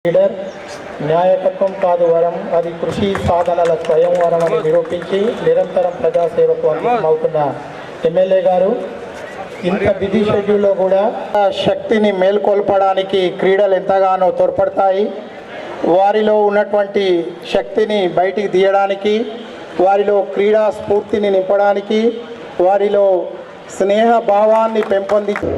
Leader న్యాయకత్వం కాదు వరం, అది కృషి సాధనల స్వయంవరం అని నిరూపించి నిరంతరం ప్రజాసేవకు అంకితమవుతున్న ఎమ్మెల్యే గారు ఇంత బిజీ షెడ్యూల్లో కూడా శక్తిని మేల్కొల్పడానికి క్రీడలు ఎంతగానో తోడ్పడతాయి. వారిలో ఉన్నటువంటి శక్తిని బయటికి తీయడానికి, వారిలో క్రీడా స్ఫూర్తిని నింపడానికి, వారిలో స్నేహ భావాన్ని పెంపొందించి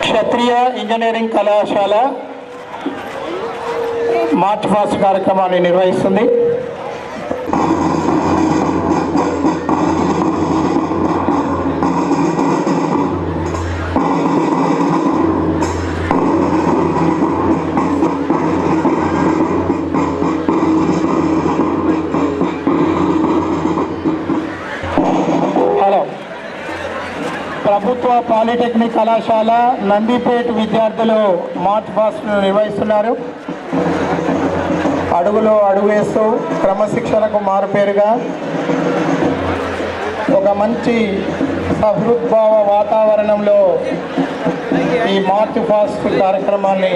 క్షత్రియ ఇంజనీరింగ్ కళాశాల మార్చ్ పాస్ట్ కార్యక్రమాన్ని నిర్వహిస్తుంది. ప్రభుత్వ పాలిటెక్నిక్ కళాశాల నందిపేట విద్యార్థులు మార్చ్ పాస్ట్ నిర్వహిస్తున్నారు. అడుగులో అడుగు వేస్తూ క్రమశిక్షణకు మారుపేరుగా ఒక మంచి సహృద్భావ వాతావరణంలో ఈ మార్చ్ పాస్ట్ కార్యక్రమాన్ని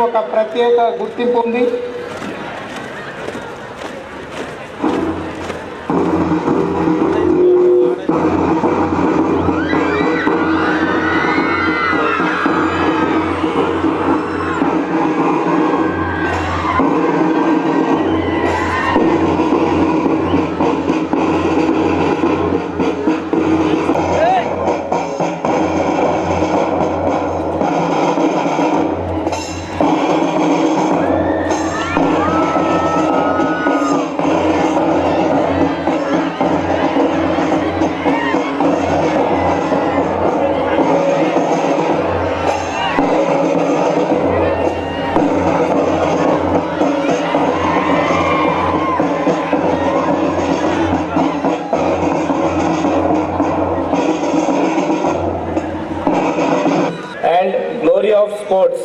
ఒక ప్రత్యేక గుర్తింపు ఉంది. of sports.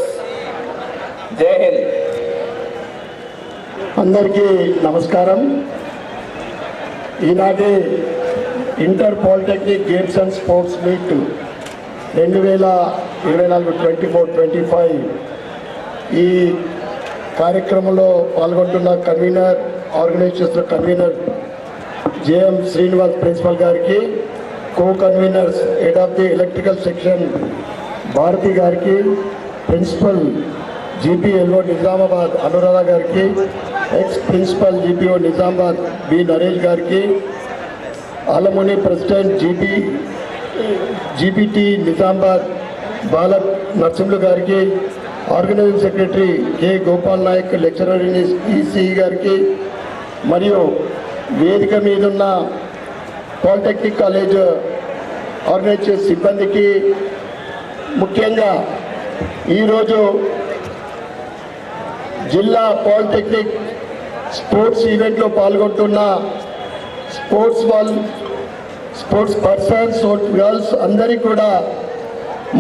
జై హింద్. అందరికీ నమస్కారం. ఈనాటి inter polytechnic games and sports meet 2024-24-25 ఈ కార్యక్రమంలో పాల్గొంటున్న కన్వీనర్, ఆర్గనైజ్ చేస్తున్న కన్వీనర్ జేఎం శ్రీనివాస్ ప్రిన్సిపల్ గారికి, co conveners head of the electrical section Bharathi గారికి, ప్రిన్సిపల్ జీపీఎల్ఓ నిజామాబాద్ అనురాధ గారికి, ex principal GPO Nizamabad B Naresh గారికి, alumni president GPT Nizamabad Bala Narasimhulu గారికి, organising secretary K Gopal Naik lecturer in ECE గారికి, మరియు వేదిక మీదున్న పాలిటెక్నిక్ కాలేజ్ ఆర్గనైజ్ చేసే సిబ్బందికి, ముఖ్యంగా ఈరోజు జిల్లా పాలిటెక్నిక్ స్పోర్ట్స్ ఈవెంట్లో పాల్గొంటున్న స్పోర్ట్స్ పర్సన్స్, గర్ల్స్ అందరికీ కూడా,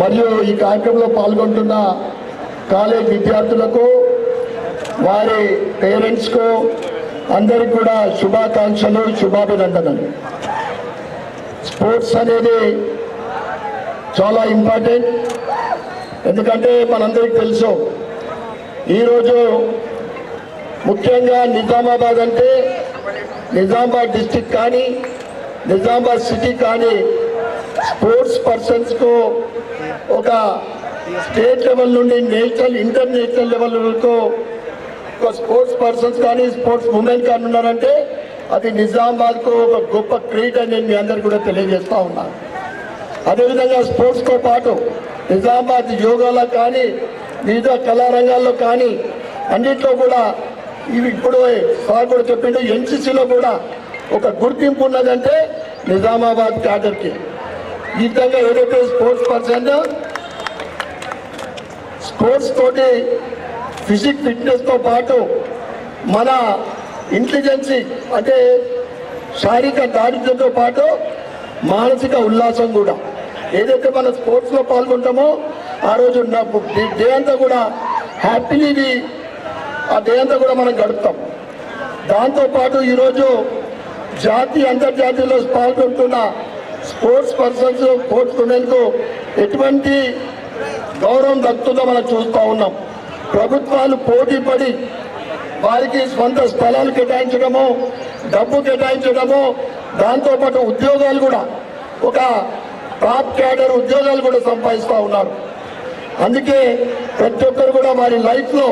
మరియు ఈ కార్యక్రమంలో పాల్గొంటున్న కాలేజ్ విద్యార్థులకు, వారి పేరెంట్స్కు అందరికీ కూడా శుభాకాంక్షలు, శుభాభినందనలు. స్పోర్ట్స్ అనేది చాలా ఇంపార్టెంట్. ఎందుకంటే మనందరికీ తెలుసు, ఈరోజు ముఖ్యంగా నిజామాబాద్ అంటే నిజామాబాద్ డిస్టిక్ కానీ నిజామాబాద్ సిటీ కానీ స్పోర్ట్స్ పర్సన్స్కు ఒక స్టేట్ లెవెల్ నుండి నేషనల్ ఇంటర్నేషనల్ లెవెల్ వరకు ఒక స్పోర్ట్స్ పర్సన్స్ కానీ స్పోర్ట్స్ ఉమెన్ కానీ ఉన్నారంటే అది నిజామాబాద్కు ఒక గొప్ప క్రెడిట్ అని నేను మీ అందరికీ కూడా తెలియజేస్తూ ఉన్నాను. అదేవిధంగా స్పోర్ట్స్తో పాటు నిజామాబాద్ యోగాలో కానీ వివిధ కళారంగాల్లో కానీ అన్నింటిలో కూడా ఇవి ఇప్పుడు సార్ కూడా చెప్పిండు ఎన్సీసీలో కూడా ఒక గుర్తింపు ఉన్నదంటే నిజామాబాద్ క్యాడర్కి. ఈ విధంగా ఏదైతే స్పోర్ట్స్ పర్సన్ స్పోర్ట్స్ తోటి ఫిట్నెస్తో పాటు మన ఇంటెలిజెన్సీ అంటే శారీరక దారిద్ర్యంతో పాటు మానసిక ఉల్లాసం కూడా ఏదైతే మన స్పోర్ట్స్లో పాల్గొంటామో ఆ రోజు డే అంతా కూడా హ్యాపీలీ ఆ డే అంతా కూడా మనం గడుపుతాం. దాంతోపాటు ఈరోజు జాతీయ అంతర్జాతీయలో పాల్గొంటున్న స్పోర్ట్స్ పర్సన్స్ స్పోర్ట్స్ ఉమెన్కు ఎటువంటి గౌరవం దక్కుతుందో మనం చూస్తూ ఉన్నాం. ప్రభుత్వాలు పోటీ పడి వారికి స్వంత స్థలాలు కేటాయించడము, డబ్బు కేటాయించడము, దాంతోపాటు ఉద్యోగాలు కూడా ఒక టాప్ క్యాడర్ ఉద్యోగాలు కూడా సంపాదిస్తూ ఉన్నారు. అందుకే ప్రతి ఒక్కరు కూడా వారి లైఫ్లో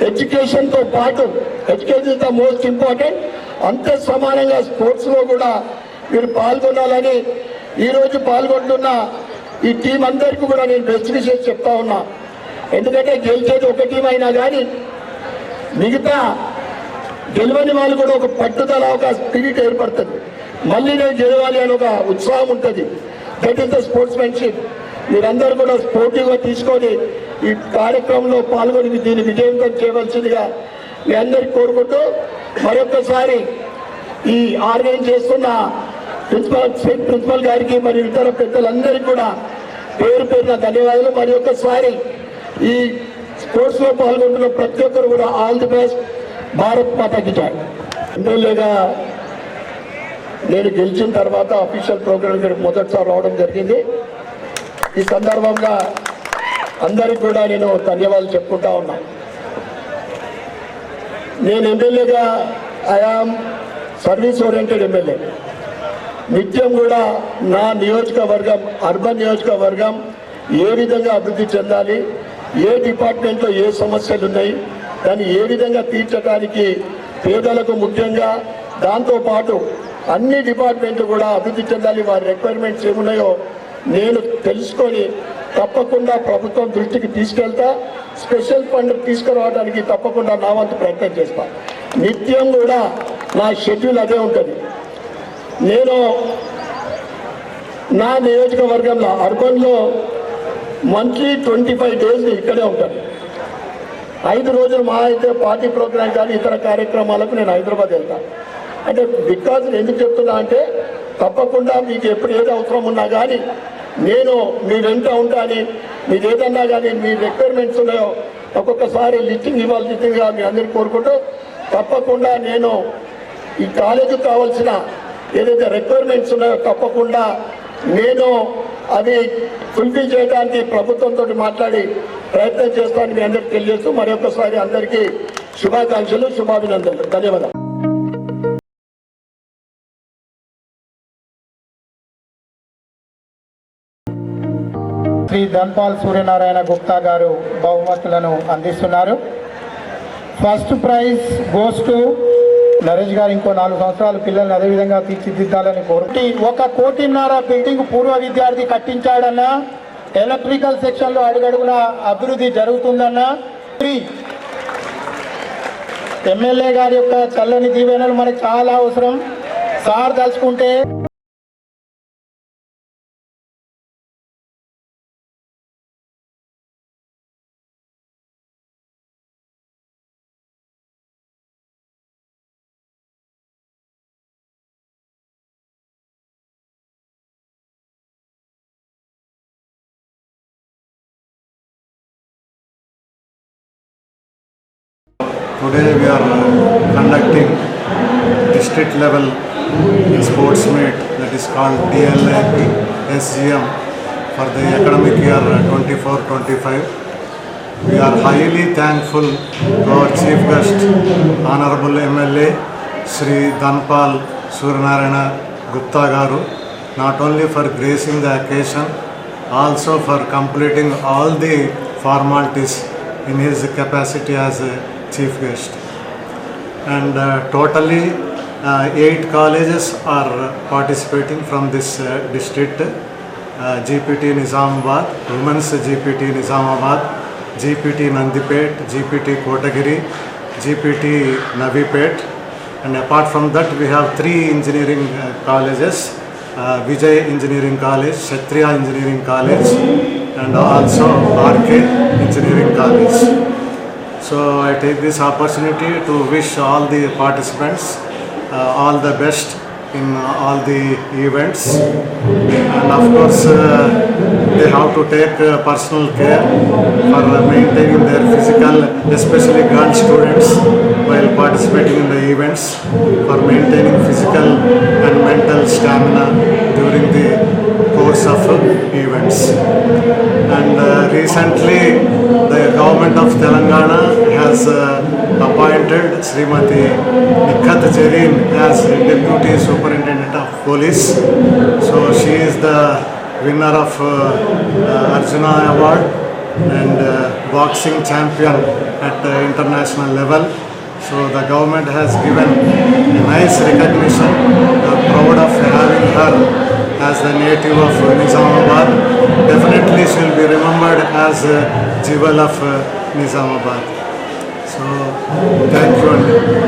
ఎడ్యుకేషన్తో పాటు education is the most important, అంతే సమానంగా స్పోర్ట్స్లో కూడా మీరు పాల్గొనాలని ఈరోజు పాల్గొంటున్న ఈ టీం అందరికీ కూడా నేను బెస్ట్ విషయం చెప్తా ఉన్నా. ఎందుకంటే గెలిచేది ఒక టీం అయినా కానీ మిగతా గెలవని వాళ్ళు కూడా ఒక పట్టుదల ఒక స్పిరిట్ ఏర్పడుతుంది. మళ్ళీ నేను గెలవాలి అని ఒక ఉత్సాహం ఉంటుంది. That is the sportsmanship. మీరందరూ కూడా స్పోర్టివ్గా తీసుకొని ఈ కార్యక్రమంలో పాల్గొని దీన్ని విజయవంతం చేయవలసిందిగా మీ అందరికీ కోరుకుంటూ మరొకసారి ఈ ఆర్గనైజ్ చేస్తున్న ప్రిన్సిపల్ గారికి మరియు ఇతర పెద్దలందరికీ కూడా పేరు పేరున ధన్యవాదాలు. మరి ఒక్కసారి ఈ స్పోర్ట్స్లో పాల్గొంటున్న ప్రతి ఒక్కరు కూడా ఆల్ ది బెస్ట్. భారత్ మాతాకి జై. ఎమ్మెల్యేగా నేను గెలిచిన తర్వాత అఫీషియల్ ప్రోగ్రామ్ ఇక్కడికి మొదటిసారి రావడం జరిగింది. ఈ సందర్భంగా అందరికి కూడా నేను ధన్యవాదాలు చెప్పుకుంటా ఉన్నా. నేను ఎమ్మెల్యేగా ఐఆమ్ సర్వీస్ ఓరియంటెడ్ ఎమ్మెల్యే. నిత్యం కూడా నా నియోజకవర్గం అర్బన్ నియోజకవర్గం ఏ విధంగా అభివృద్ధి చెందాలి, ఏ డిపార్ట్మెంట్లో ఏ సమస్యలు ఉన్నాయి, దాన్ని ఏ విధంగా తీర్చడానికి పేదలకు ముఖ్యంగా దాంతోపాటు అన్ని డిపార్ట్మెంట్లు కూడా అభివృద్ధి చెందాలి, వారి రిక్వైర్మెంట్స్ ఏమున్నాయో నేను తెలుసుకొని తప్పకుండా ప్రభుత్వం దృష్టికి తీసుకెళ్తా. స్పెషల్ ఫండ్ తీసుకురావడానికి తప్పకుండా నా వంతు ప్రయత్నం చేస్తా. నిత్యం కూడా నా షెడ్యూల్ అదే ఉంటుంది. నేను నా నియోజకవర్గంలో అర్బన్లో మంత్లీ 25 days ఇక్కడే ఉంటాను. 5 రోజులు మా అయితే పార్టీ ప్రోగ్రాం కానీ ఇతర కార్యక్రమాలకు నేను హైదరాబాద్ వెళ్తాను. అంటే బికాజ్ ఎందుకు చెప్తున్నా అంటే తప్పకుండా మీకు ఎప్పుడు ఏది అవసరం ఉన్నా కానీ నేను మీ వెంట ఉంటాను. మీరు ఏదన్నా కానీ మీ రిక్వైర్మెంట్స్ ఉన్నాయో ఒక్కొక్కసారి లిస్టింగ్ ఇవ్వాల్సిందిగా మీ అందరికీ కోరుకుంటూ తప్పకుండా నేను ఈ కాలేజీకి కావాల్సిన ఏదైతే రిక్వైర్మెంట్స్ ఉన్నాయో తప్పకుండా నేను అవి ఫుల్ఫిల్ చేయడానికి ప్రభుత్వంతో మాట్లాడి ప్రయత్నం చేస్తానని మీ అందరికీ తెలియజేస్తూ మరొకసారి అందరికీ శుభాకాంక్షలు, శుభాభినందనలు. ధన్యవాదాలు. శ్రీ ధన్పాల్ సూర్యనారాయణ గుప్తా గారు బహుమతులను అందిస్తున్నారు. First prize goes to Naresh గారు. ఇంకో 4 సంవత్సరాలు పిల్లల్ని అదేవిధంగా తీర్చిదిద్దాలని కోరుకుంటూ 1.5 కోటి బిల్డింగ్ పూర్వ విద్యార్థి కట్టించాడన్నా, ఎలక్ట్రికల్ సెక్షన్లో అడుగడుగున అభివృద్ధి జరుగుతుందన్నా, ఎమ్మెల్యే గారి యొక్క చల్లని దీవెనలు మనకు చాలా అవసరం. సార్ తలుచుకుంటే Today we are conducting district level sports meet that is called DLA SGM for the academic year 24-25. we are highly thankful to our chief guest, Honorable MLA Sri Dhanpal Suryanarayana Gupta Garu, not only for gracing the occasion, also for completing all the formalities in his capacity as a chief guest. And totally 8 colleges are participating from this district. GPT Nizamabad, Women's GPT Nizamabad, GPT Nandipet, GPT Kotagiri, GPT Navipet, and apart from that we have 3 engineering colleges, Vijay Engineering College, Kshatriya Engineering College, and also RK Engineering College. So I take this opportunity to wish all the participants all the best in all the events, and of course they have to take personal care for maintaining their physical, especially girl students while participating in the events, for maintaining physical and mental stamina during the course of events. And recently the government of Telangana has appointed Srimati Nikhat Jarin as Deputy Superintendent of Police. So she is the winner of Arjuna Award and boxing champion at the international level. So the government has given a nice recognition. We are proud of having her as the native of Nizamabad. Definitely she will be remembered as a jewel of Nizamabad. So thank you.